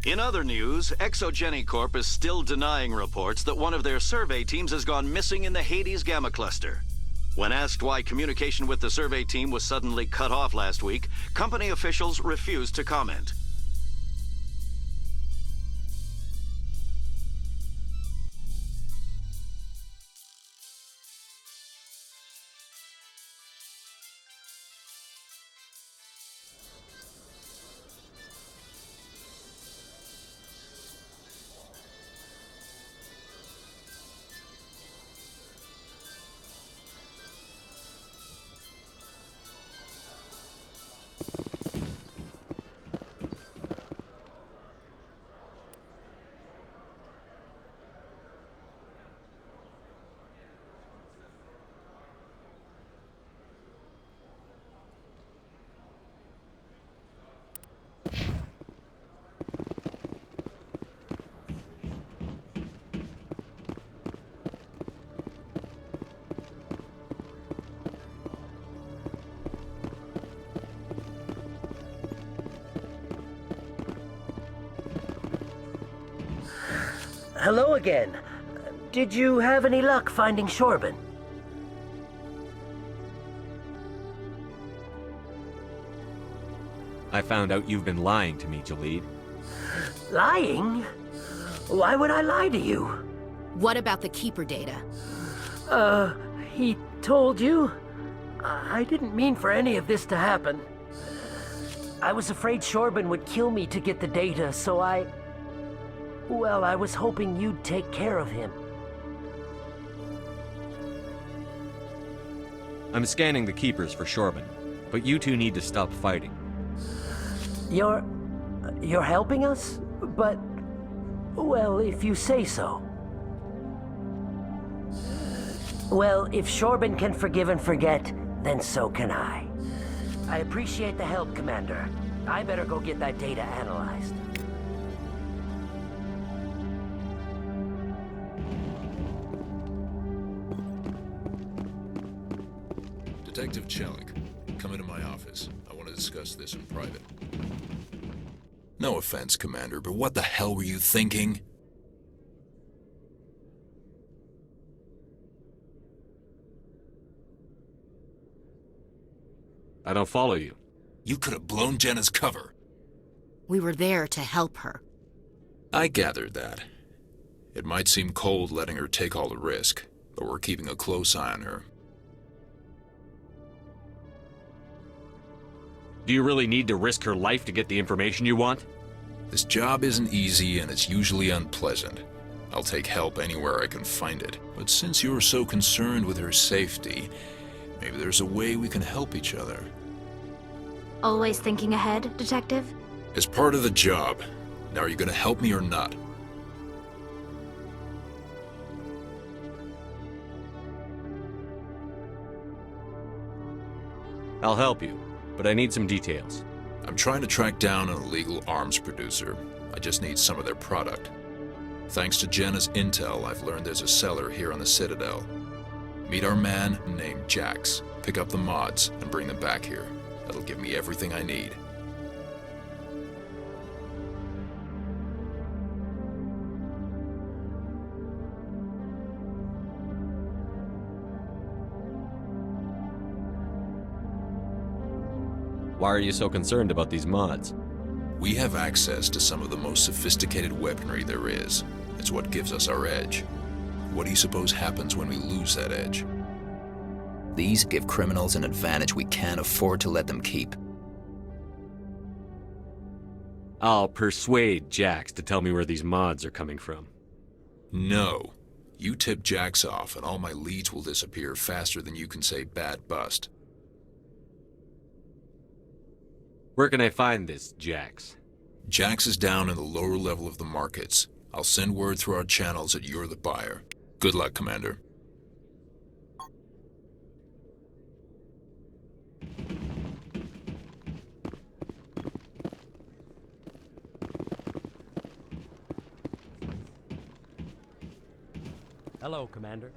In other news, Exogeny Corp is still denying reports that one of their survey teams has gone missing in the Hades Gamma Cluster. When asked why communication with the survey team was suddenly cut off last week, company officials refused to comment. Hello again. Did you have any luck finding Shorban? I found out you've been lying to me, Jalid. Lying? Why would I lie to you? What about the Keeper data? He told you? I didn't mean for any of this to happen. I was afraid Shorban would kill me to get the data, so well, I was hoping you'd take care of him. I'm scanning the Keepers for Shorban, but you two need to stop fighting. You're helping us? But, well, if you say so. Well, if Shorban can forgive and forget, then so can I. I appreciate the help, Commander. I better go get that data analyzed. Detective Chelik, come into my office. I want to discuss this in private. No offense, Commander, but what the hell were you thinking? I don't follow you. You could have blown Jenna's cover. We were there to help her. I gathered that. It might seem cold letting her take all the risk, but we're keeping a close eye on her. Do you really need to risk her life to get the information you want? This job isn't easy and it's usually unpleasant. I'll take help anywhere I can find it. But since you're so concerned with her safety, maybe there's a way we can help each other. Always thinking ahead, Detective? As part of the job. Now, are you gonna help me or not? I'll help you, but I need some details. I'm trying to track down an illegal arms producer. I just need some of their product. Thanks to Jenna's intel, I've learned there's a seller here on the Citadel. Meet our man named Jax. Pick up the mods and bring them back here. That'll give me everything I need. Why are you so concerned about these mods? We have access to some of the most sophisticated weaponry there is. It's what gives us our edge. What do you suppose happens when we lose that edge? These give criminals an advantage we can't afford to let them keep. I'll persuade Jax to tell me where these mods are coming from. No. You tip Jax off and all my leads will disappear faster than you can say bad bust. Where can I find this Jax? Jax is down in the lower level of the markets. I'll send word through our channels that you're the buyer. Good luck, Commander. Hello, Commander.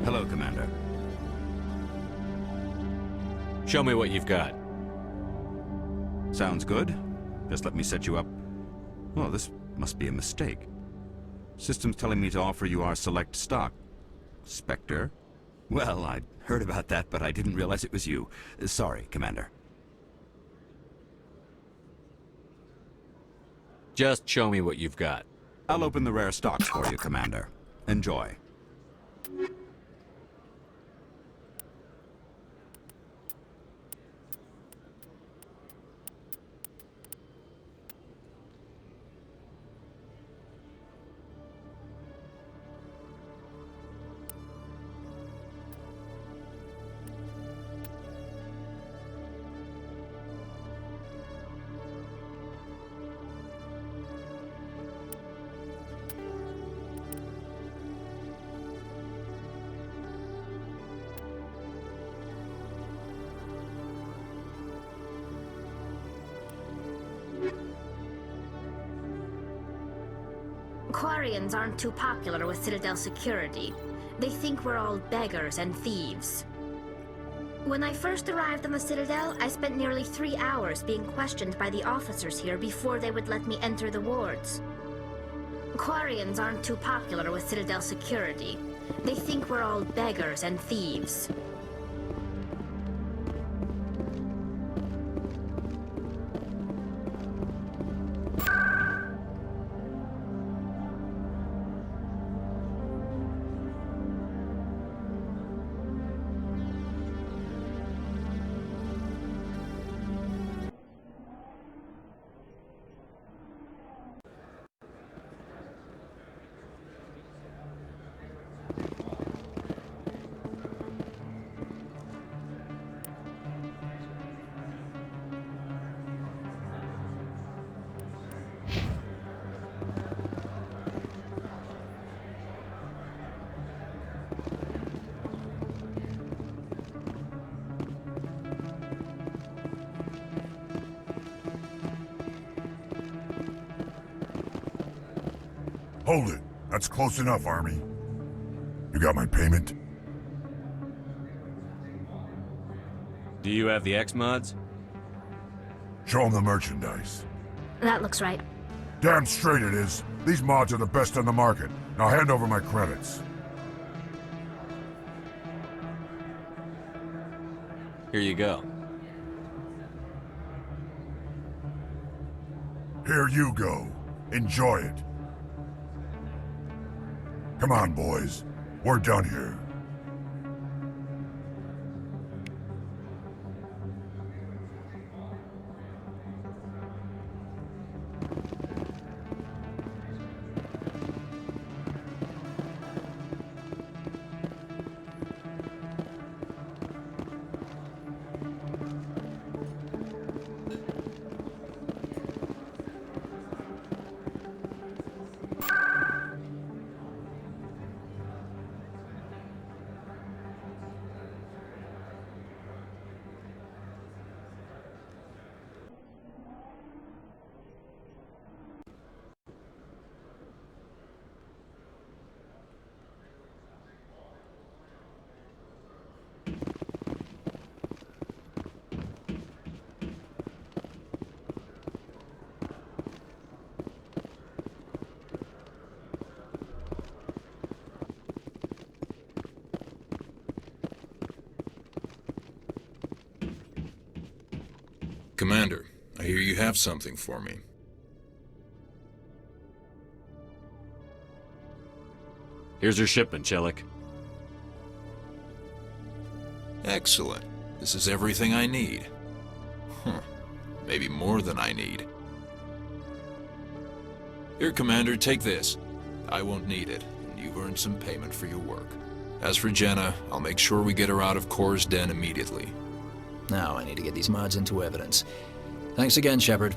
Hello, Commander. Show me what you've got. Sounds good. Just let me set you up. Well, this must be a mistake. System's telling me to offer you our select stock. Spectre? Well, I'd heard about that, but I didn't realize it was you. Sorry, Commander. Just show me what you've got. I'll open the rare stocks for you, Commander. Enjoy. Quarians aren't too popular with Citadel security. They think we're all beggars and thieves. When I first arrived on the Citadel, I spent nearly 3 hours being questioned by the officers here before they would let me enter the wards. Quarians aren't too popular with Citadel security. They think we're all beggars and thieves. Hold it. That's close enough, Army. You got my payment? Do you have the X mods? Show them the merchandise. That looks right. Damn straight it is. These mods are the best on the market. Now hand over my credits. Here you go. Here you go. Enjoy it. Come on, boys. We're done here. Commander, I hear you have something for me. Here's your shipment, Chelik. Excellent. This is everything I need. Maybe more than I need. Here, Commander, take this. I won't need it, and you've earned some payment for your work. As for Jenna, I'll make sure we get her out of Core's den immediately. Now I need to get these mods into evidence. Thanks again, Shepard.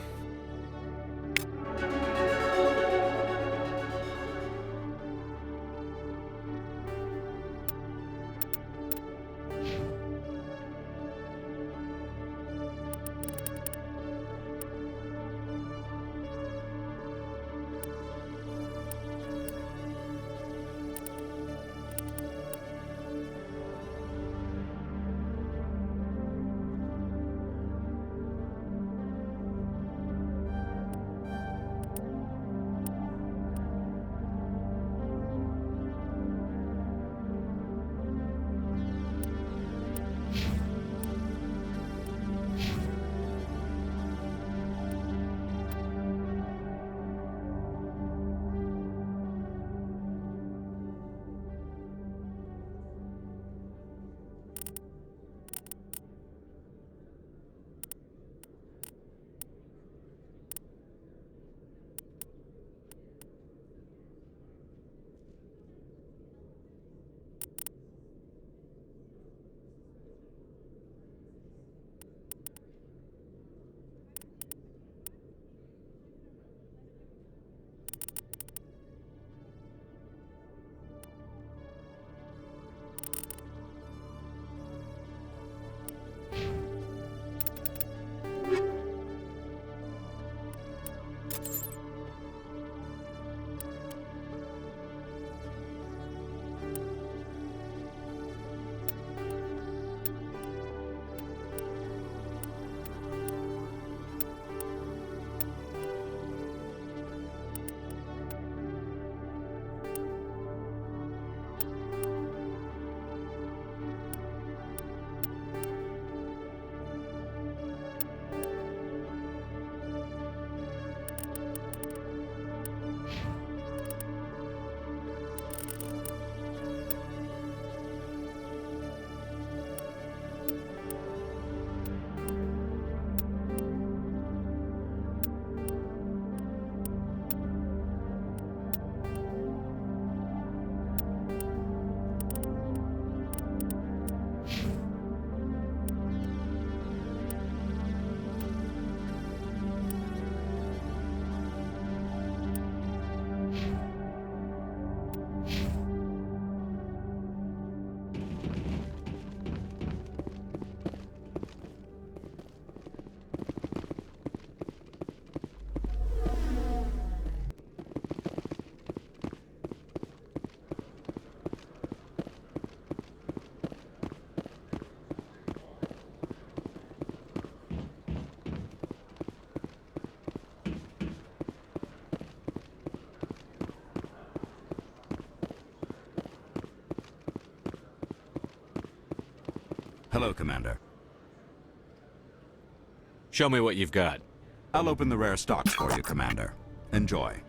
Hello, Commander. Show me what you've got. I'll open the rare stocks for you, Commander. Enjoy.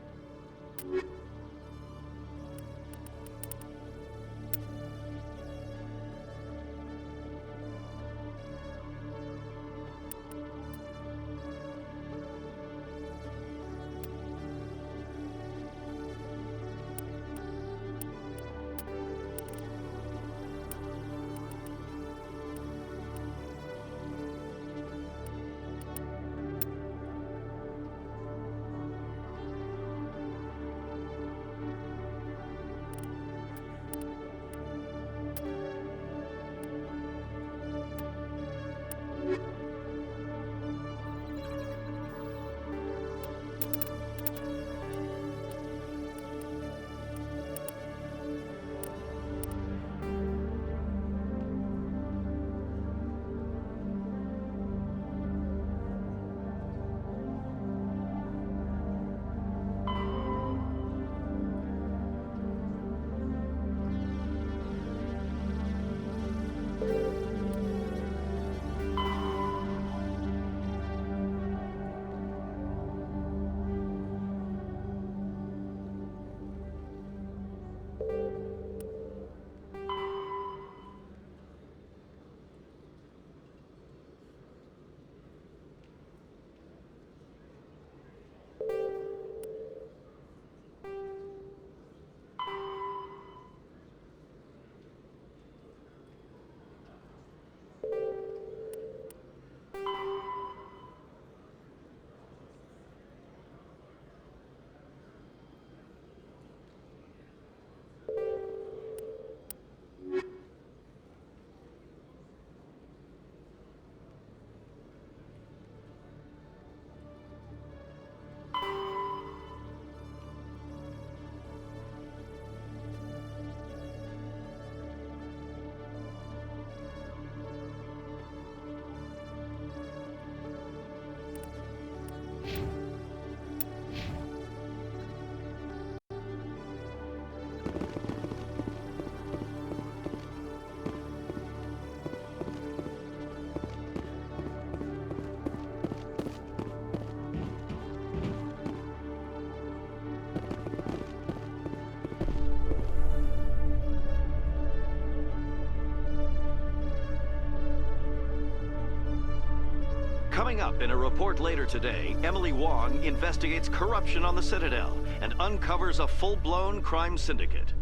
Coming up in a report later today, Emily Wong investigates corruption on the Citadel and uncovers a full-blown crime syndicate.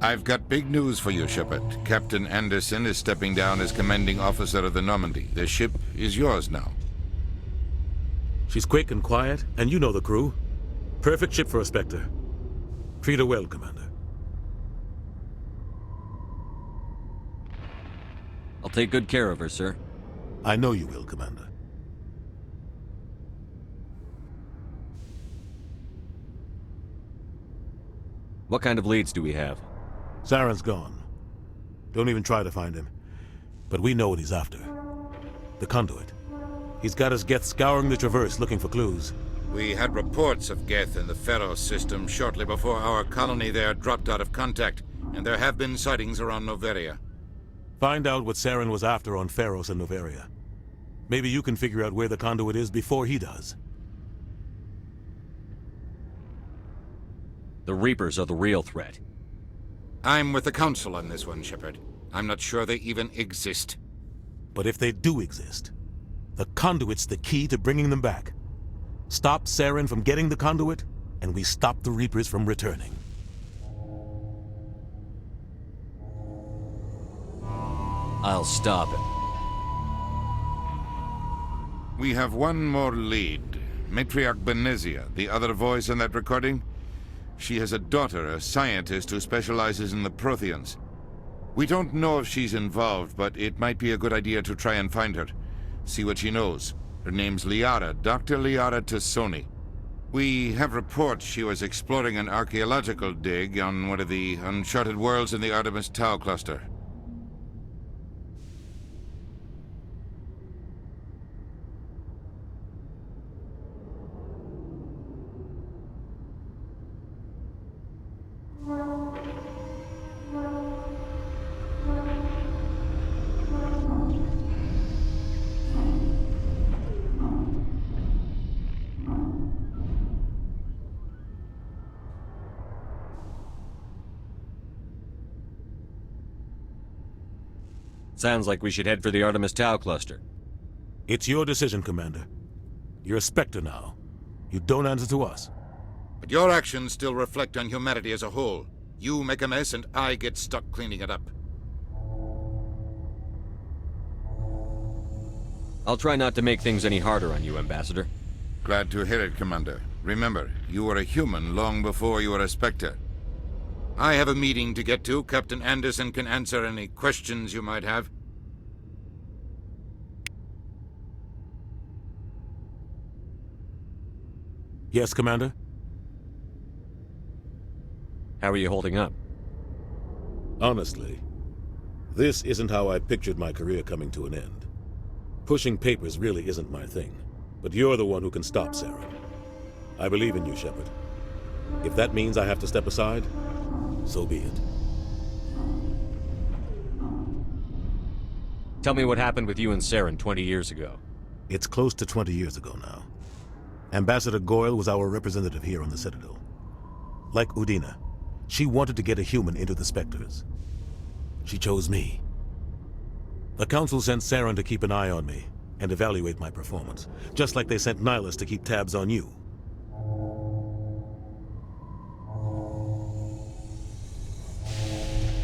I've got big news for you, Shepard. Captain Anderson is stepping down as commanding officer of the Normandy. The ship is yours now. She's quick and quiet, and you know the crew. Perfect ship for a Spectre. Treat her well, Commander. I'll take good care of her, sir. I know you will, Commander. What kind of leads do we have? Saren's gone. Don't even try to find him. But we know what he's after. The conduit. He's got his Geth scouring the Traverse looking for clues. We had reports of Geth in the Pharos system shortly before our colony there dropped out of contact, and there have been sightings around Noveria. Find out what Saren was after on Pharos and Noveria. Maybe you can figure out where the conduit is before he does. The Reapers are the real threat. I'm with the Council on this one, Shepard. I'm not sure they even exist. But if they do exist, the conduit's the key to bringing them back. Stop Saren from getting the conduit, and we stop the Reapers from returning. I'll stop him. We have one more lead. Matriarch Benezia, the other voice in that recording. She has a daughter, a scientist who specializes in the Protheans. We don't know if she's involved, but it might be a good idea to try and find her. See what she knows. Her name's Liara, Dr. Liara Tassoni. We have reports she was exploring an archaeological dig on one of the uncharted worlds in the Artemis Tau cluster. Sounds like we should head for the Artemis Tau cluster. It's your decision, Commander. You're a Spectre now. You don't answer to us. But your actions still reflect on humanity as a whole. You make a mess and I get stuck cleaning it up. I'll try not to make things any harder on you, Ambassador. Glad to hear it, Commander. Remember, you were a human long before you were a Spectre. I have a meeting to get to. Captain Anderson can answer any questions you might have. Yes, Commander? How are you holding up? Honestly, this isn't how I pictured my career coming to an end. Pushing papers really isn't my thing, but you're the one who can stop Saren. I believe in you, Shepard. If that means I have to step aside, so be it. Tell me what happened with you and Saren 20 years ago. It's close to 20 years ago now. Ambassador Goyle was our representative here on the Citadel. Like Udina, she wanted to get a human into the Spectres. She chose me. The Council sent Saren to keep an eye on me and evaluate my performance, just like they sent Nihilus to keep tabs on you.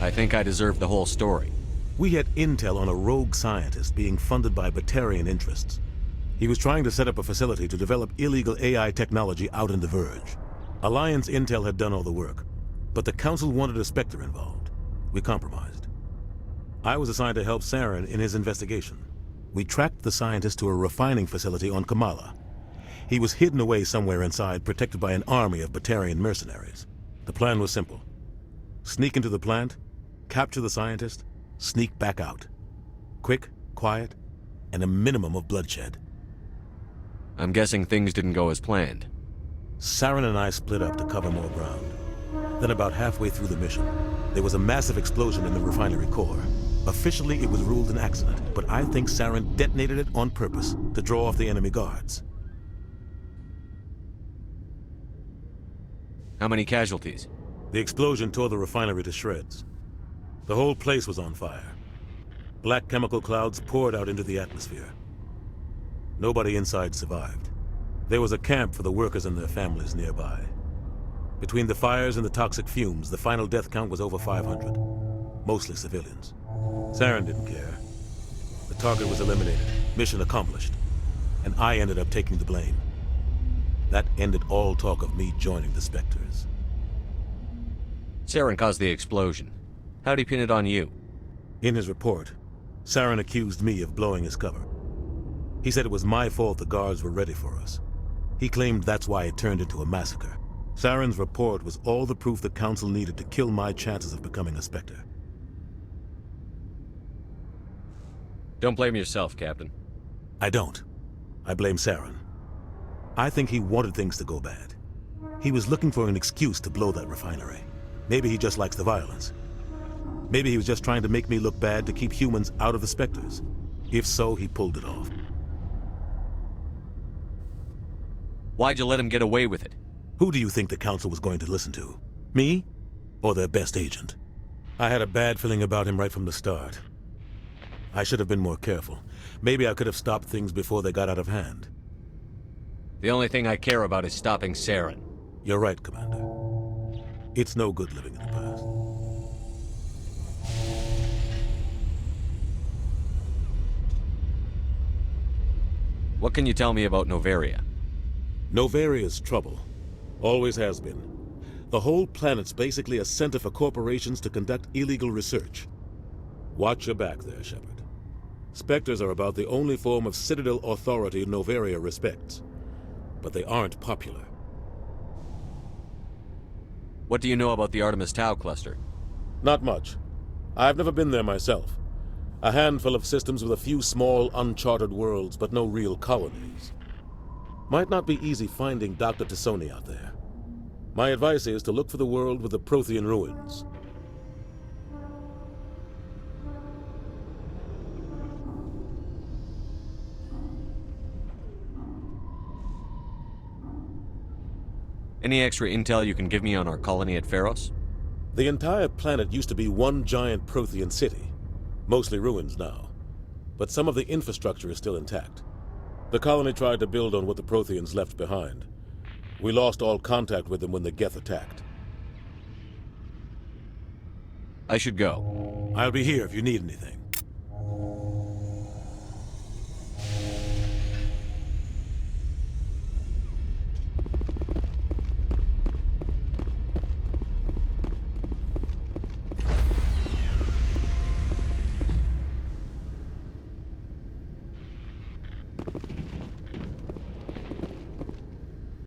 I think I deserve the whole story. We had intel on a rogue scientist being funded by Batarian interests. He was trying to set up a facility to develop illegal AI technology out in the Verge. Alliance intel had done all the work, but the Council wanted a Spectre involved. We compromised. I was assigned to help Saren in his investigation. We tracked the scientist to a refining facility on Kamala. He was hidden away somewhere inside, protected by an army of Batarian mercenaries. The plan was simple. Sneak into the plant, capture the scientist, sneak back out. Quick, quiet, and a minimum of bloodshed. I'm guessing things didn't go as planned. Saren and I split up to cover more ground. Then about halfway through the mission, there was a massive explosion in the refinery core. Officially, it was ruled an accident, but I think Saren detonated it on purpose to draw off the enemy guards. How many casualties? The explosion tore the refinery to shreds. The whole place was on fire. Black chemical clouds poured out into the atmosphere. Nobody inside survived. There was a camp for the workers and their families nearby. Between the fires and the toxic fumes, the final death count was over 500. Mostly civilians. Saren didn't care. The target was eliminated, mission accomplished, and I ended up taking the blame. That ended all talk of me joining the Spectres. Saren caused the explosion. How'd he pin it on you? In his report, Saren accused me of blowing his cover. He said it was my fault the guards were ready for us. He claimed that's why it turned into a massacre. Saren's report was all the proof the Council needed to kill my chances of becoming a Spectre. Don't blame yourself, Captain. I don't. I blame Saren. I think he wanted things to go bad. He was looking for an excuse to blow that refinery. Maybe he just likes the violence. Maybe he was just trying to make me look bad to keep humans out of the Spectres. If so, he pulled it off. Why'd you let him get away with it? Who do you think the Council was going to listen to? Me? Or their best agent? I had a bad feeling about him right from the start. I should have been more careful. Maybe I could have stopped things before they got out of hand. The only thing I care about is stopping Saren. You're right, Commander. It's no good living in the past. What can you tell me about Novaria? Novaria's trouble. Always has been. The whole planet's basically a center for corporations to conduct illegal research. Watch your back there, Shepard. Spectres are about the only form of Citadel authority Novaria respects. But they aren't popular. What do you know about the Artemis Tau cluster? Not much. I've never been there myself. A handful of systems with a few small, uncharted worlds, but no real colonies. Might not be easy finding Dr. Tassoni out there. My advice is to look for the world with the Prothean ruins. Any extra intel you can give me on our colony at Pharos? The entire planet used to be one giant Prothean city. Mostly ruins now. But some of the infrastructure is still intact. The colony tried to build on what the Protheans left behind. We lost all contact with them when the Geth attacked. I should go. I'll be here if you need anything.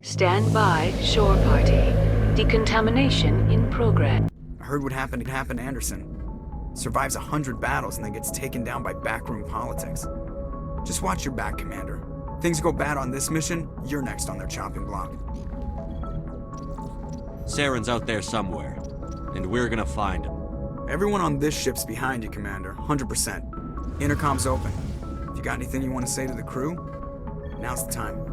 Stand by, shore party. Decontamination in progress. I heard what happened to Anderson. Survives 100 battles and then gets taken down by backroom politics. Just watch your back, Commander. Things go bad on this mission, you're next on their chopping block. Saren's out there somewhere, and we're gonna find him. Everyone on this ship's behind you, Commander. 100%. Intercom's open. If you got anything you want to say to the crew, now's the time.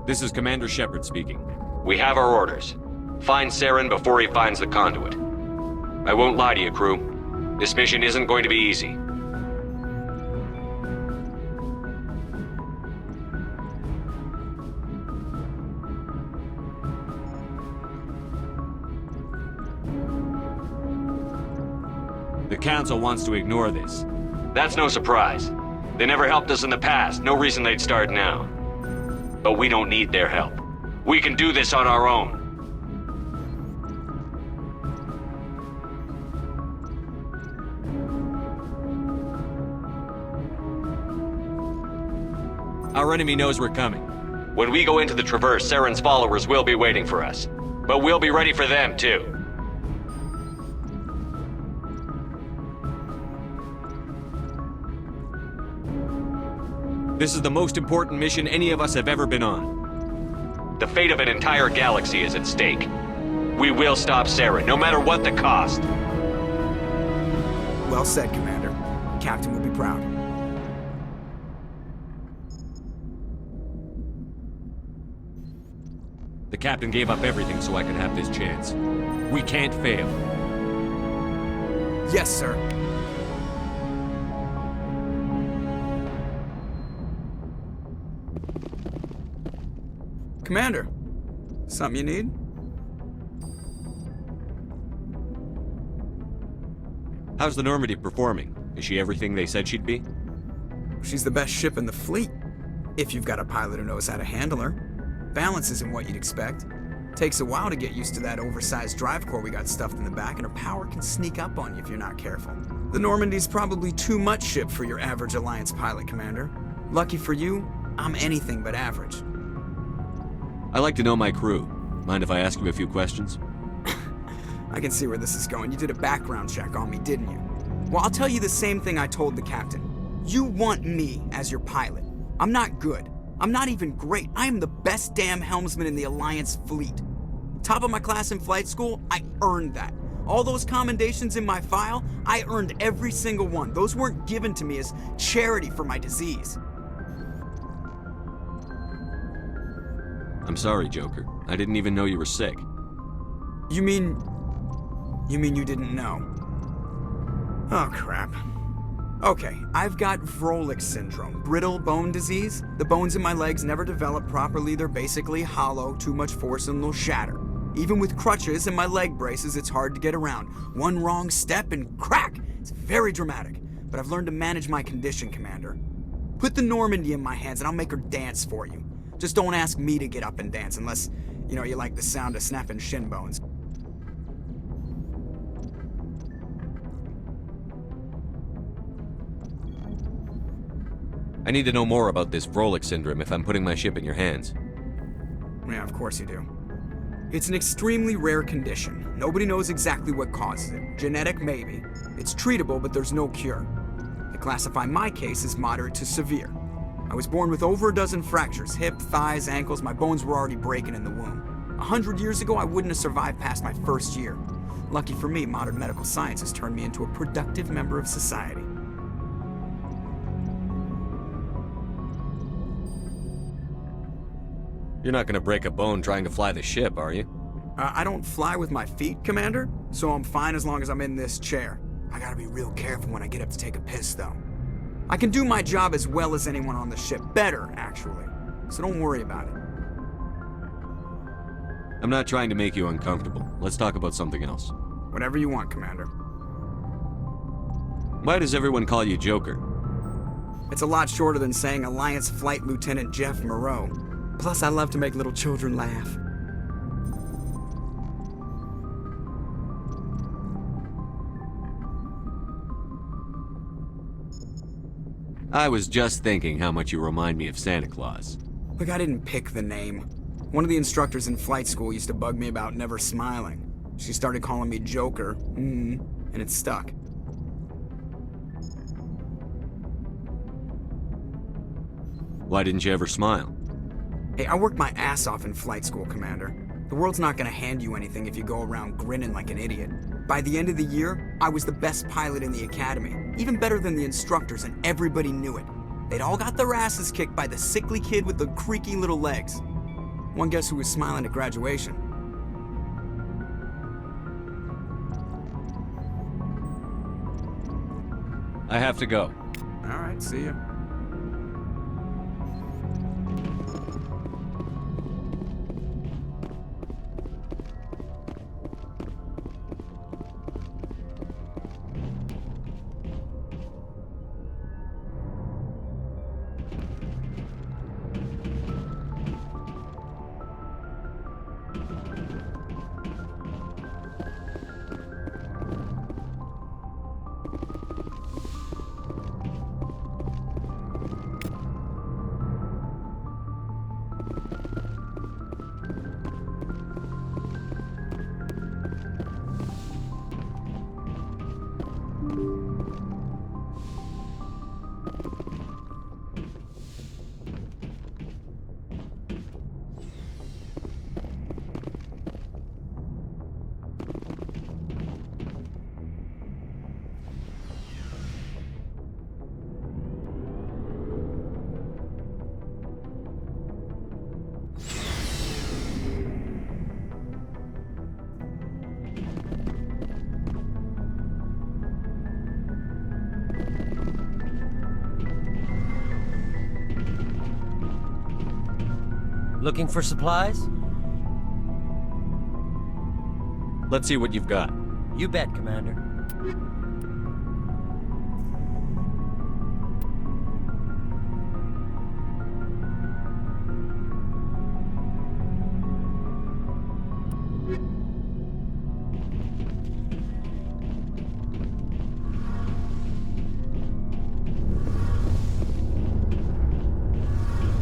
This is Commander Shepard speaking. We have our orders. Find Saren before he finds the conduit. I won't lie to you, crew. This mission isn't going to be easy. The Council wants to ignore this. That's no surprise. They never helped us in the past. No reason they'd start now. But we don't need their help. We can do this on our own. Our enemy knows we're coming. When we go into the Traverse, Saren's followers will be waiting for us. But we'll be ready for them, too. This is the most important mission any of us have ever been on. The fate of an entire galaxy is at stake. We will stop Saren, no matter what the cost. Well said, Commander. Captain will be proud. The Captain gave up everything so I could have this chance. We can't fail. Yes, sir. Commander, something you need? How's the Normandy performing? Is she everything they said she'd be? She's the best ship in the fleet, if you've got a pilot who knows how to handle her. Balance isn't what you'd expect. Takes a while to get used to that oversized drive core we got stuffed in the back, and her power can sneak up on you if you're not careful. The Normandy's probably too much ship for your average Alliance pilot, Commander. Lucky for you, I'm anything but average. I like to know my crew. Mind if I ask you a few questions? I can see where this is going. You did a background check on me, didn't you? Well, I'll tell you the same thing I told the captain. You want me as your pilot. I'm not good. I'm not even great. I am the best damn helmsman in the Alliance fleet. Top of my class in flight school, I earned that. All those commendations in my file, I earned every single one. Those weren't given to me as charity for my disease. I'm sorry, Joker. I didn't even know you were sick. You mean you didn't know? Oh, crap. Okay, I've got Vrolik syndrome, brittle bone disease. The bones in my legs never develop properly. They're basically hollow, too much force and they'll shatter. Even with crutches and my leg braces, it's hard to get around. One wrong step and crack! It's very dramatic, but I've learned to manage my condition, Commander. Put the Normandy in my hands and I'll make her dance for you. Just don't ask me to get up and dance unless, you know, you like the sound of snapping shin bones. I need to know more about this Vrolik syndrome if I'm putting my ship in your hands. Yeah, of course you do. It's an extremely rare condition. Nobody knows exactly what causes it. Genetic, maybe. It's treatable, but there's no cure. They classify my case as moderate to severe. I was born with over a dozen fractures, hip, thighs, ankles. My bones were already breaking in the womb. 100 years ago, I wouldn't have survived past my first year. Lucky for me, modern medical science has turned me into a productive member of society. You're not gonna break a bone trying to fly the ship, are you? I don't fly with my feet, Commander, so I'm fine as long as I'm in this chair. I gotta be real careful when I get up to take a piss, though. I can do my job as well as anyone on the ship. Better, actually. So don't worry about it. I'm not trying to make you uncomfortable. Let's talk about something else. Whatever you want, Commander. Why does everyone call you Joker? It's a lot shorter than saying Alliance Flight Lieutenant Jeff Moreau. Plus, I love to make little children laugh. I was just thinking how much you remind me of Santa Claus. Look, I didn't pick the name. One of the instructors in flight school used to bug me about never smiling. She started calling me Joker, and it stuck. Why didn't you ever smile? Hey, I worked my ass off in flight school, Commander. The world's not gonna hand you anything if you go around grinning like an idiot. By the end of the year, I was the best pilot in the academy, even better than the instructors, and everybody knew it. They'd all got their asses kicked by the sickly kid with the creaky little legs. One guess who was smiling at graduation? I have to go. All right, see ya. Looking for supplies? Let's see what you've got. You bet, Commander.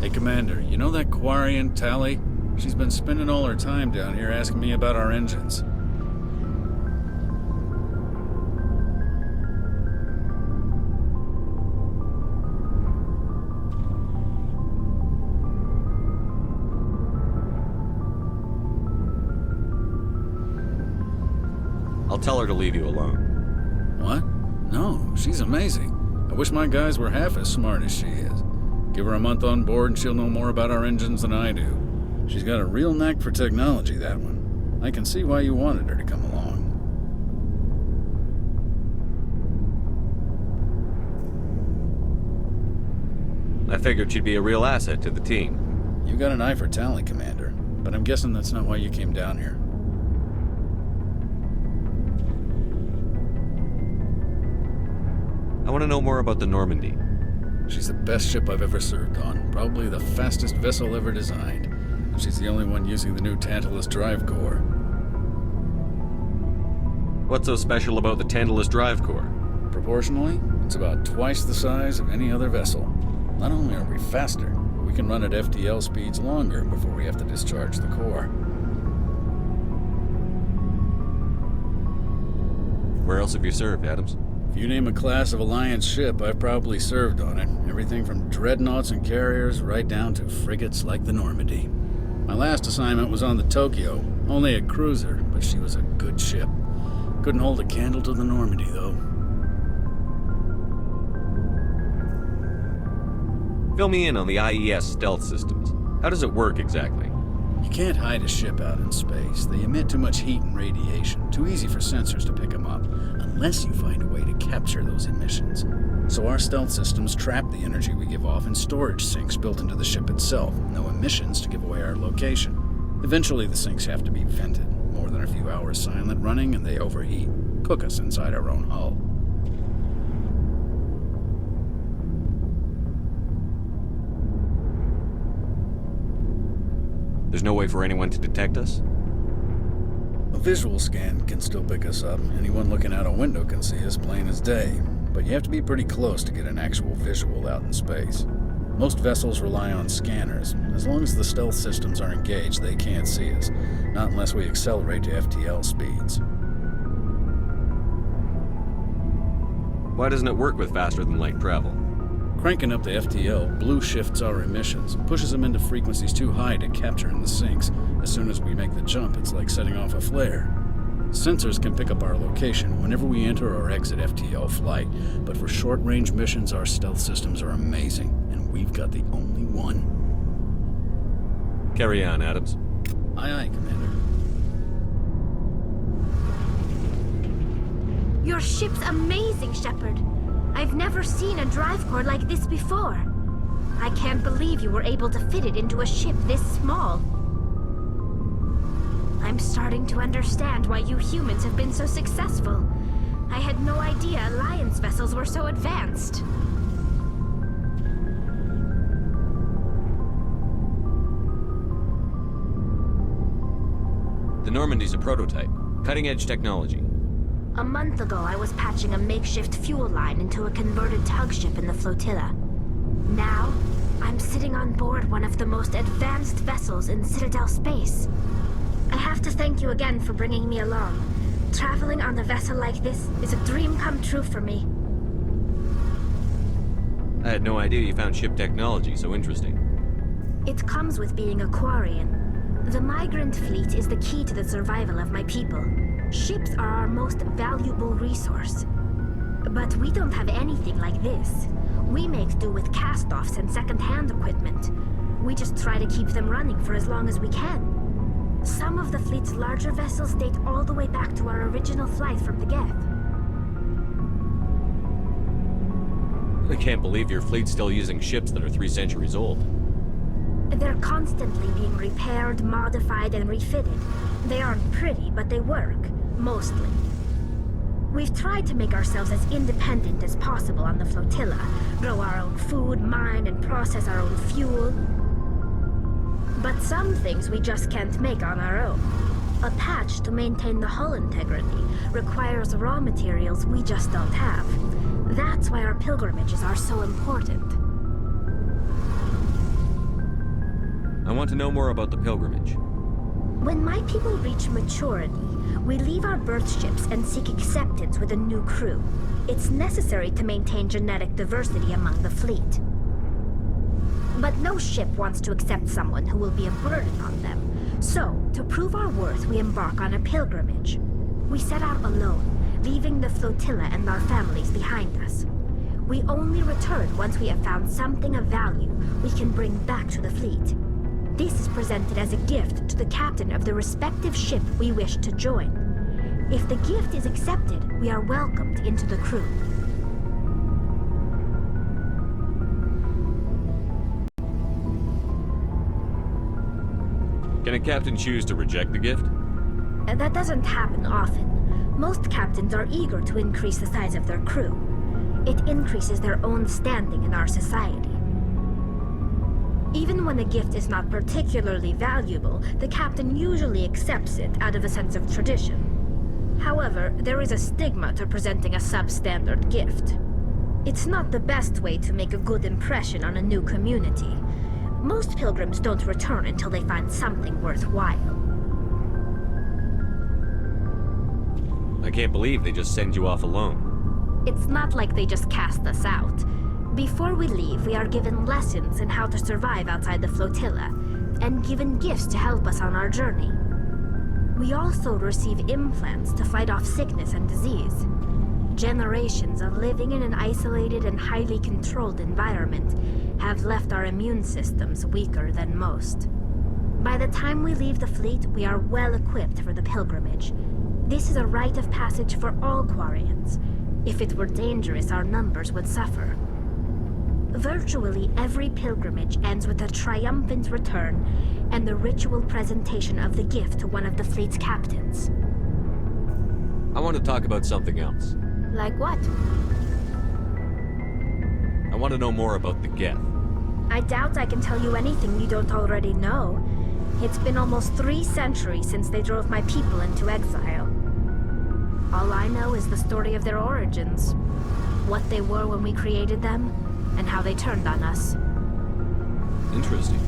Hey, Commander, you know that Quarian, Tally? She's been spending all her time down here asking me about our engines. I'll tell her to leave you alone. What? No, she's amazing. I wish my guys were half as smart as she is. Give her a month on board and she'll know more about our engines than I do. She's got a real knack for technology, that one. I can see why you wanted her to come along. I figured she'd be a real asset to the team. You got an eye for talent, Commander, but I'm guessing that's not why you came down here. I want to know more about the Normandy. She's the best ship I've ever served on. Probably the fastest vessel ever designed. And she's the only one using the new Tantalus drive core. What's so special about the Tantalus drive core? Proportionally, it's about twice the size of any other vessel. Not only are we faster, but we can run at FTL speeds longer before we have to discharge the core. Where else have you served, Adams? If you name a class of Alliance ship, I've probably served on it. Everything from dreadnoughts and carriers right down to frigates like the Normandy. My last assignment was on the Tokyo, only a cruiser, but she was a good ship. Couldn't hold a candle to the Normandy, though. Fill me in on the IES stealth systems. How does it work exactly? You can't hide a ship out in space. They emit too much heat and radiation. Too easy for sensors to pick them up, unless you find a way to capture those emissions. So our stealth systems trap the energy we give off in storage sinks built into the ship itself. No emissions to give away our location. Eventually the sinks have to be vented. More than a few hours silent running and they overheat. Cook us inside our own hull. There's no way for anyone to detect us? A visual scan can still pick us up. Anyone looking out a window can see us plain as day. But you have to be pretty close to get an actual visual out in space. Most vessels rely on scanners. As long as the stealth systems are engaged, they can't see us. Not unless we accelerate to FTL speeds. Why doesn't it work with faster than light travel? Cranking up the FTL blue shifts our emissions, pushes them into frequencies too high to capture in the sinks. As soon as we make the jump, it's like setting off a flare. Sensors can pick up our location whenever we enter or exit FTL flight, but for short-range missions, our stealth systems are amazing, and we've got the only one. Carry on, Adams. Aye, aye, Commander. Your ship's amazing, Shepard. I've never seen a drive core like this before. I can't believe you were able to fit it into a ship this small. I'm starting to understand why you humans have been so successful. I had no idea Alliance vessels were so advanced. The Normandy's a prototype. Cutting-edge technology. A month ago, I was patching a makeshift fuel line into a converted tug ship in the flotilla. Now, I'm sitting on board one of the most advanced vessels in Citadel space. I have to thank you again for bringing me along. Traveling on a vessel like this is a dream come true for me. I had no idea you found ship technology so interesting. It comes with being a Quarian. The migrant fleet is the key to the survival of my people. Ships are our most valuable resource. But we don't have anything like this. We make do with cast-offs and second-hand equipment. We just try to keep them running for as long as we can. Some of the fleet's larger vessels date all the way back to our original flight from the Geth. I can't believe your fleet's still using ships that are 3 centuries old. They're constantly being repaired, modified, and refitted. They aren't pretty, but they work. Mostly. We've tried to make ourselves as independent as possible on the flotilla, grow our own food, mine, and process our own fuel. But some things we just can't make on our own. A patch to maintain the hull integrity requires raw materials we just don't have. That's why our pilgrimages are so important. I want to know more about the pilgrimage. When my people reach maturity, we leave our birth ships and seek acceptance with a new crew. It's necessary to maintain genetic diversity among the fleet. But no ship wants to accept someone who will be a burden on them. So, to prove our worth, we embark on a pilgrimage. We set out alone, leaving the flotilla and our families behind us. We only return once we have found something of value we can bring back to the fleet. This is presented as a gift to the captain of the respective ship we wish to join. If the gift is accepted, we are welcomed into the crew. Can a captain choose to reject the gift? That doesn't happen often. Most captains are eager to increase the size of their crew. it increases their own standing in our society. Even when a gift is not particularly valuable, the captain usually accepts it out of a sense of tradition. However, there is a stigma to presenting a substandard gift. It's not the best way to make a good impression on a new community. Most pilgrims don't return until they find something worthwhile. I can't believe they just send you off alone. It's not like they just cast us out. Before we leave, we are given lessons in how to survive outside the flotilla, and given gifts to help us on our journey. We also receive implants to fight off sickness and disease. Generations of living in an isolated and highly controlled environment have left our immune systems weaker than most. By the time we leave the fleet, we are well equipped for the pilgrimage. This is a rite of passage for all Quarians. If it were dangerous, our numbers would suffer. Virtually every pilgrimage ends with a triumphant return and the ritual presentation of the gift to one of the fleet's captains. I want to talk about something else. Like what? I want to know more about the Geth. I doubt I can tell you anything you don't already know. It's been almost 3 centuries since they drove my people into exile. All I know is the story of their origins, what they were when we created them, and how they turned on us. Interesting.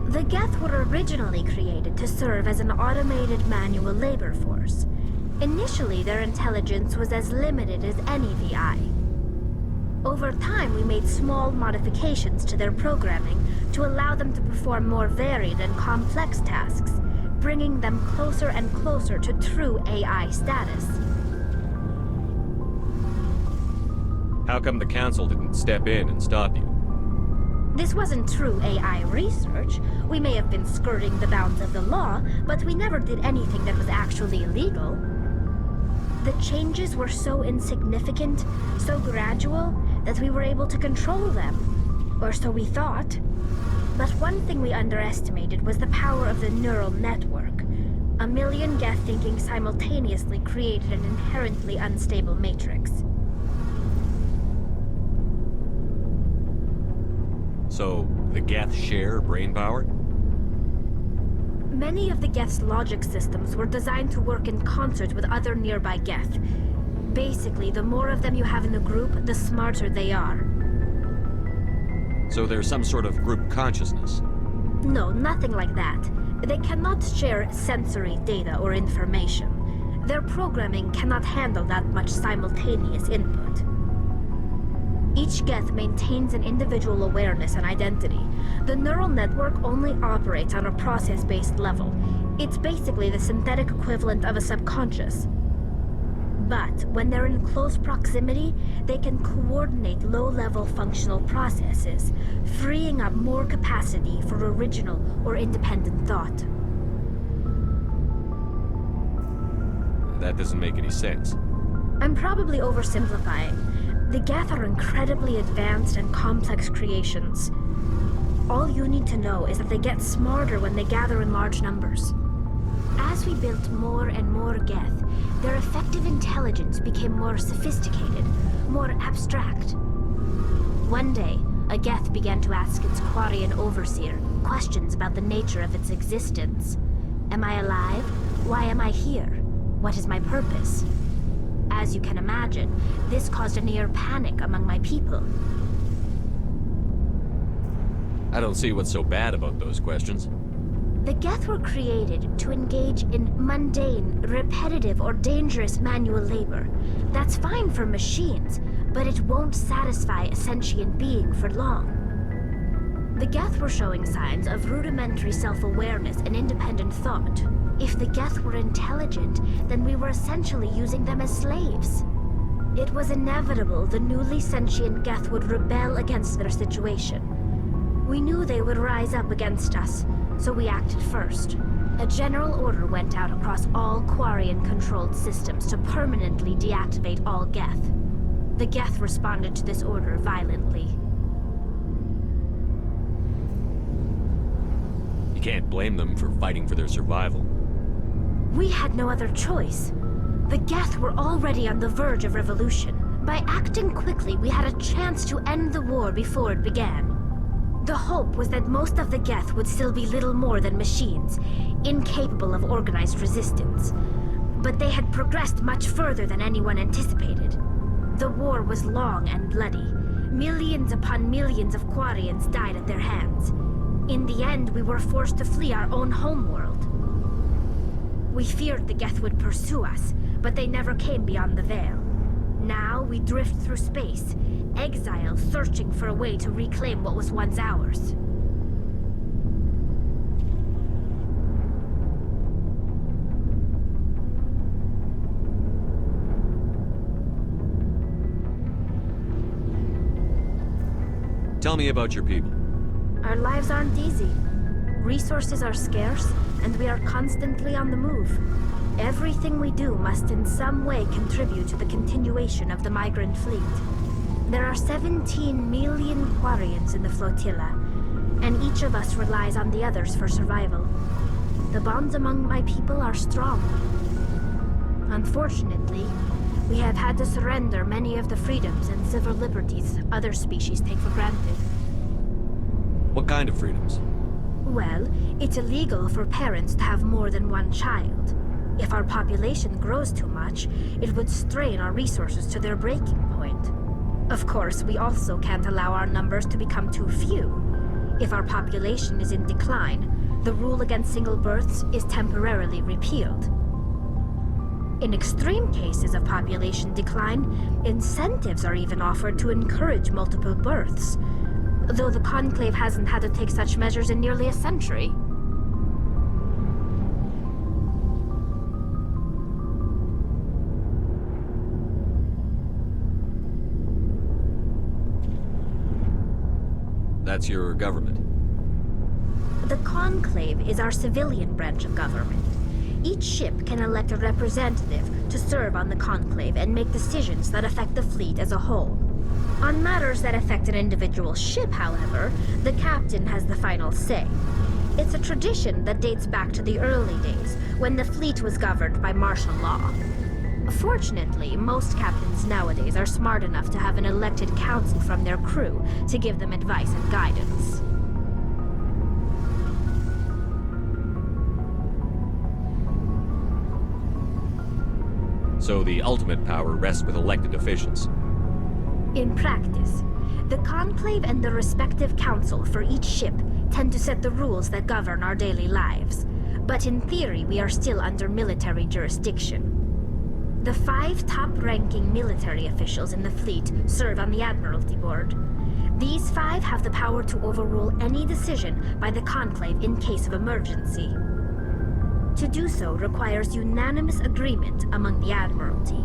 The Geth were originally created to serve as an automated manual labor force. Initially, their intelligence was as limited as any VI. Over time, we made small modifications to their programming to allow them to perform more varied and complex tasks, bringing them closer and closer to true AI status. How come the Council didn't step in and stop you? This wasn't true AI research. We may have been skirting the bounds of the law, but we never did anything that was actually illegal. The changes were so insignificant, so gradual, that we were able to control them. Or so we thought. But one thing we underestimated was the power of the neural network. A million Geth thinking simultaneously created an inherently unstable matrix. So, the Geth share brain power? Many of the Geth's logic systems were designed to work in concert with other nearby Geth. Basically, the more of them you have in a group, the smarter they are. So there's some sort of group consciousness? No, nothing like that. They cannot share sensory data or information. Their programming cannot handle that much simultaneous input. Each Geth maintains an individual awareness and identity. The neural network only operates on a process-based level. It's basically the synthetic equivalent of a subconscious. But when they're in close proximity, they can coordinate low-level functional processes, freeing up more capacity for original or independent thought. That doesn't make any sense. I'm probably oversimplifying. The Geth are incredibly advanced and complex creations. All you need to know is that they get smarter when they gather in large numbers. As we built more and more Geth, their effective intelligence became more sophisticated, more abstract. One day, a Geth began to ask its Quarian overseer questions about the nature of its existence. Am I alive? Why am I here? What is my purpose? As you can imagine, this caused a near panic among my people. I don't see what's so bad about those questions. The Geth were created to engage in mundane, repetitive, or dangerous manual labor. That's fine for machines, but it won't satisfy a sentient being for long. The Geth were showing signs of rudimentary self-awareness and independent thought. If the Geth were intelligent, then we were essentially using them as slaves. It was inevitable the newly sentient Geth would rebel against their situation. We knew they would rise up against us, so we acted first. A general order went out across all Quarian-controlled systems to permanently deactivate all Geth. The Geth responded to this order violently. You can't blame them for fighting for their survival. We had no other choice. The Geth were already on the verge of revolution. By acting quickly, we had a chance to end the war before it began. The hope was that most of the Geth would still be little more than machines, incapable of organized resistance. But they had progressed much further than anyone anticipated. The war was long and bloody. Millions upon millions of Quarians died at their hands. In the end, we were forced to flee our own homeworld. We feared the Geth would pursue us, but they never came beyond the Veil. Now we drift through space, exile searching for a way to reclaim what was once ours. Tell me about your people. Our lives aren't easy. Resources are scarce, and we are constantly on the move. Everything we do must in some way contribute to the continuation of the migrant fleet. There are 17 million Quarians in the flotilla, and each of us relies on the others for survival. The bonds among my people are strong. Unfortunately, we have had to surrender many of the freedoms and civil liberties other species take for granted. What kind of freedoms? Well, it's illegal for parents to have more than one child. If our population grows too much, it would strain our resources to their breaking point. Of course, we also can't allow our numbers to become too few. If our population is in decline, the rule against single births is temporarily repealed. In extreme cases of population decline, incentives are even offered to encourage multiple births, though the Conclave hasn't had to take such measures in nearly a century. That's your government. The Conclave is our civilian branch of government. Each ship can elect a representative to serve on the Conclave and make decisions that affect the fleet as a whole. On matters that affect an individual ship, however, the captain has the final say. It's a tradition that dates back to the early days, when the fleet was governed by martial law. Fortunately, most captains nowadays are smart enough to have an elected council from their crew to give them advice and guidance. So the ultimate power rests with elected officials. In practice, the Conclave and the respective council for each ship tend to set the rules that govern our daily lives. But in theory, we are still under military jurisdiction. The 5 top-ranking military officials in the fleet serve on the Admiralty Board. These 5 have the power to overrule any decision by the Conclave in case of emergency. To do so requires unanimous agreement among the Admiralty,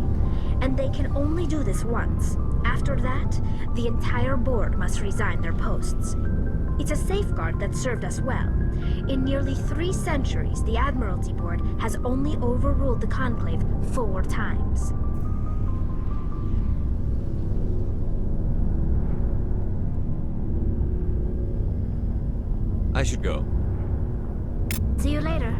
and they can only do this once. After that, the entire board must resign their posts. It's a safeguard that served us well. In nearly 3 centuries, the Admiralty Board has only overruled the Conclave 4 times. I should go. See you later.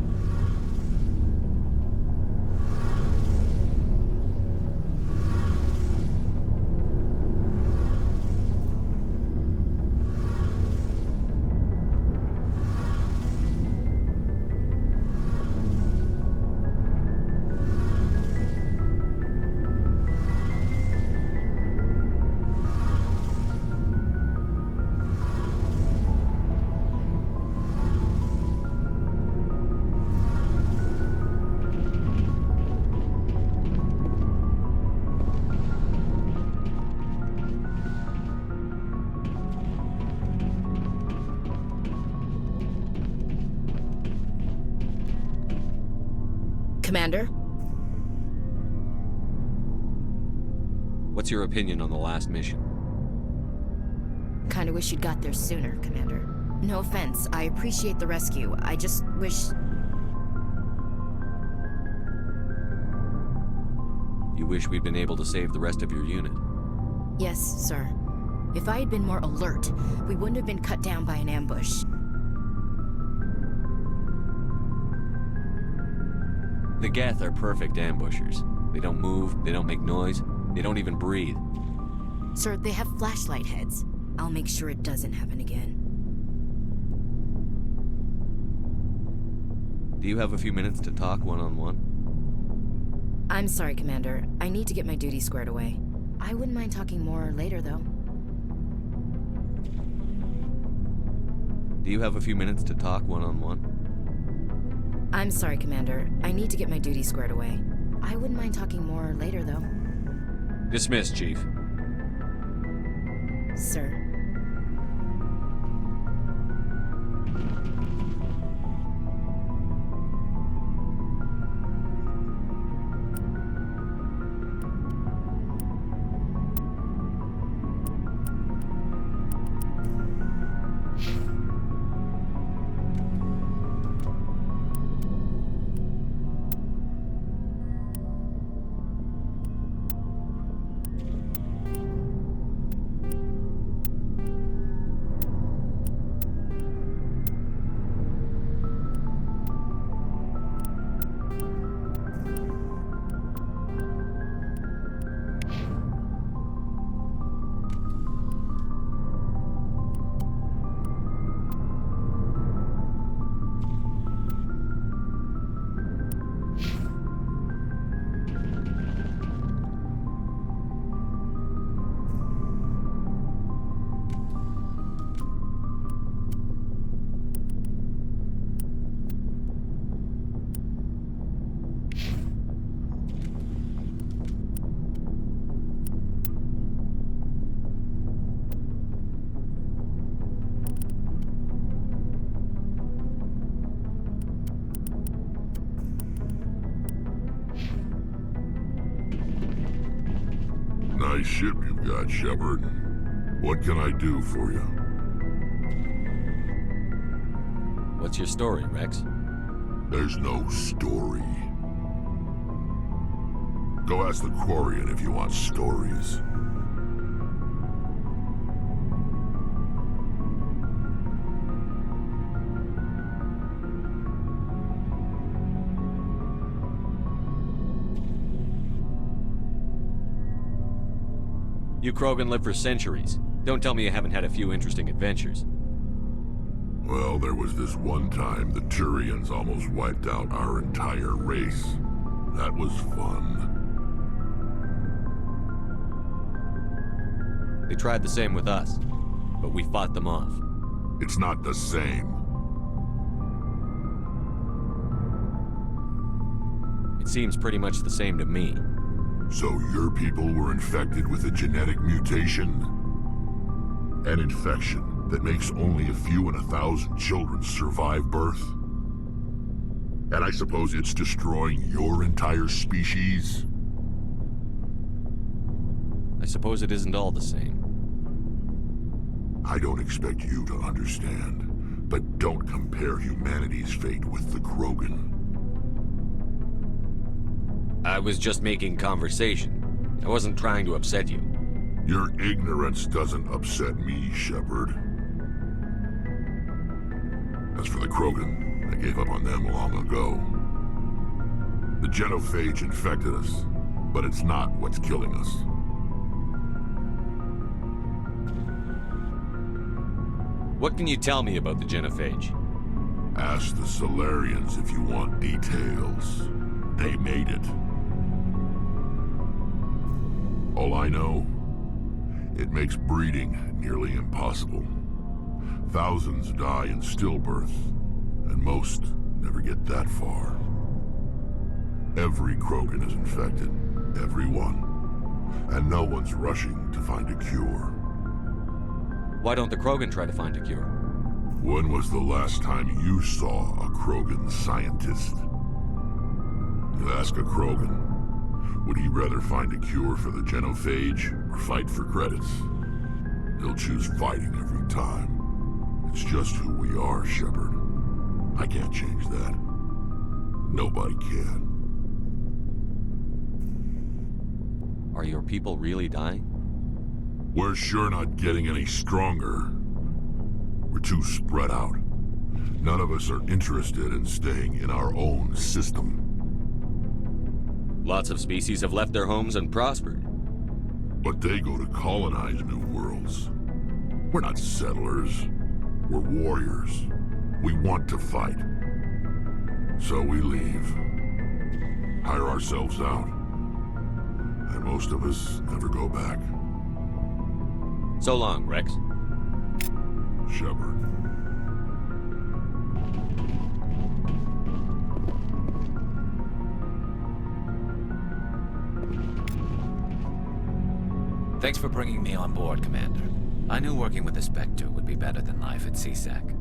Commander? What's your opinion on the last mission? Kinda wish you'd got there sooner, Commander. No offense, I appreciate the rescue. I just wish... You wish we'd been able to save the rest of your unit? Yes, sir. If I had been more alert, we wouldn't have been cut down by an ambush. The Geth are perfect ambushers. They don't move, they don't make noise. They don't even breathe. Sir, they have flashlight heads. I'll make sure it doesn't happen again. Do you have a few minutes to talk one-on-one? I'm sorry, Commander. I need to get my duty squared away. I wouldn't mind talking more later, though. Do you have a few minutes to talk one-on-one? I'm sorry, Commander. I need to get my duty squared away. I wouldn't mind talking more later, though. Dismissed, Chief. Sir. Nice ship you've got, Shepard. What can I do for you? What's your story, Rex? There's no story. Go ask the Quarian if you want stories. You Krogan live for centuries. Don't tell me you haven't had a few interesting adventures. Well, there was this one time the Turians almost wiped out our entire race. That was fun. They tried the same with us, but we fought them off. It's not the same. It seems pretty much the same to me. So your people were infected with a genetic mutation? An infection that makes only a few in 1,000 children survive birth? And I suppose it's destroying your entire species? I suppose it isn't all the same. I don't expect you to understand, but don't compare humanity's fate with the Krogan. I was just making conversation. I wasn't trying to upset you. Your ignorance doesn't upset me, Shepard. As for the Krogan, I gave up on them long ago. The genophage infected us, but it's not what's killing us. What can you tell me about the genophage? Ask the Solarians if you want details. They made it. All I know, it makes breeding nearly impossible. Thousands die in stillbirth, and most never get that far. Every Krogan is infected, every one, and no one's rushing to find a cure. Why don't the Krogan try to find a cure? When was the last time you saw a Krogan scientist? You ask a Krogan, would he rather find a cure for the genophage or fight for credits? He'll choose fighting every time. It's just who we are, Shepard. I can't change that. Nobody can. Are your people really dying? We're sure not getting any stronger. We're too spread out. None of us are interested in staying in our own system. Lots of species have left their homes and prospered. But they go to colonize new worlds. We're not settlers. We're warriors. We want to fight. So we leave. Hire ourselves out. And most of us never go back. So long, Rex. Shepard. Thanks for bringing me on board, Commander. I knew working with the Spectre would be better than life at CSEC.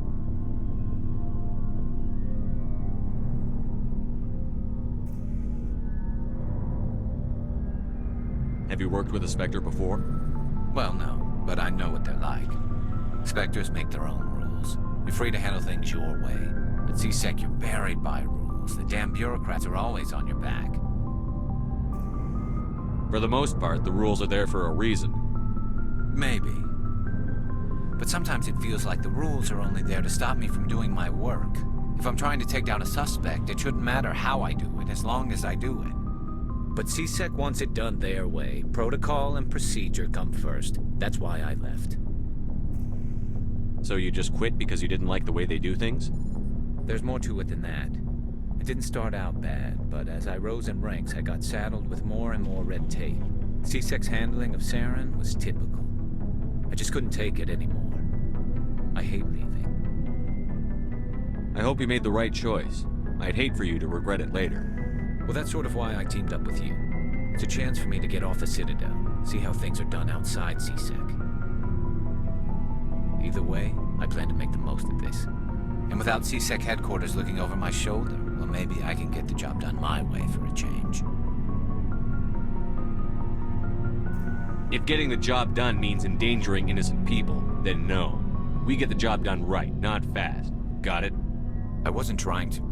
Have you worked with a Spectre before? Well, no, but I know what they're like. Spectres make their own rules. You're free to handle things your way. At CSEC, you're buried by rules. The damn bureaucrats are always on your back. For the most part, the rules are there for a reason. Maybe. But sometimes it feels like the rules are only there to stop me from doing my work. If I'm trying to take down a suspect, it shouldn't matter how I do it, as long as I do it. But CSEC wants it done their way. Protocol and procedure come first. That's why I left. So you just quit because you didn't like the way they do things? There's more to it than that. It didn't start out bad, but as I rose in ranks, I got saddled with more and more red tape. CSEC's handling of Saren was typical. I just couldn't take it anymore. I hate leaving. I hope you made the right choice. I'd hate for you to regret it later. Well, that's sort of why I teamed up with you. It's a chance for me to get off the Citadel, see how things are done outside CSEC. Either way, I plan to make the most of this. And without CSEC headquarters looking over my shoulder, well, maybe I can get the job done my way for a change. If getting the job done means endangering innocent people, then no. We get the job done right, not fast. Got it? I wasn't trying to.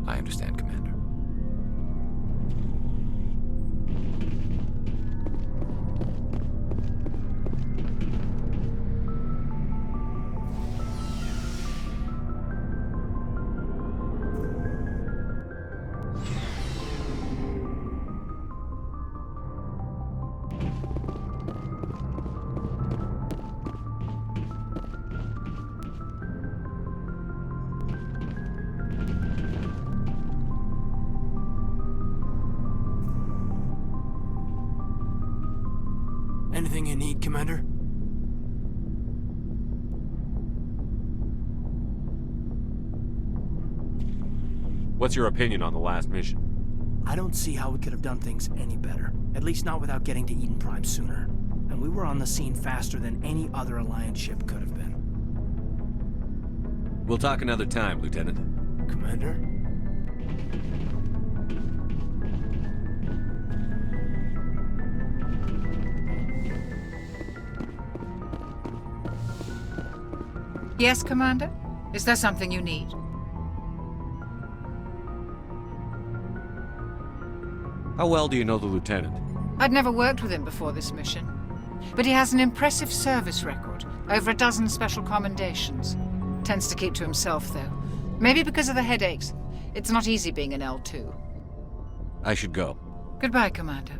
I understand, Commander. Anything you need, Commander? What's your opinion on the last mission? I don't see how we could have done things any better. At least not without getting to Eden Prime sooner. And we were on the scene faster than any other Alliance ship could have been. We'll talk another time, Lieutenant. Commander? Yes, Commander? Is there something you need? How well do you know the Lieutenant? I'd never worked with him before this mission. But he has an impressive service record. Over a dozen special commendations. Tends to keep to himself, though. Maybe because of the headaches. It's not easy being an L2. I should go. Goodbye, Commander.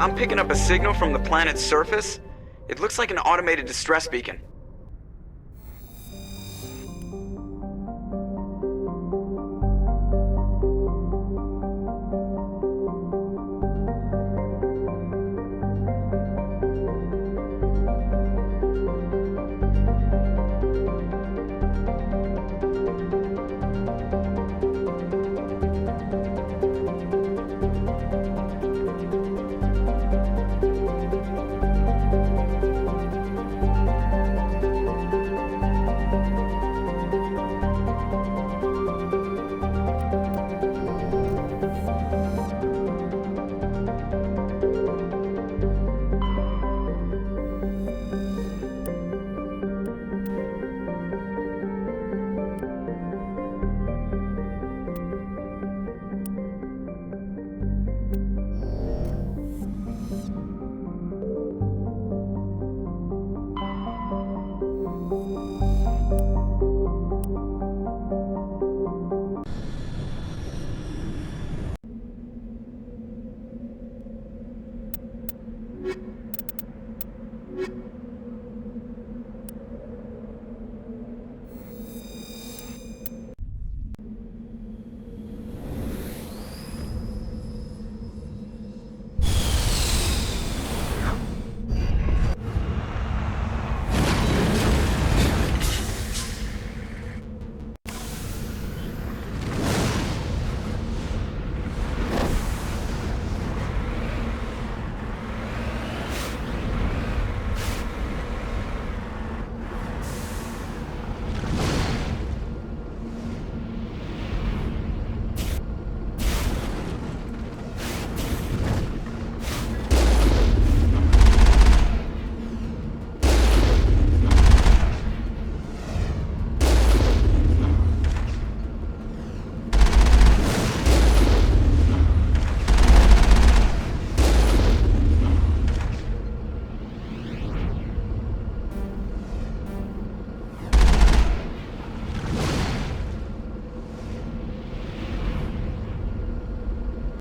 I'm picking up a signal from the planet's surface. It looks like an automated distress beacon.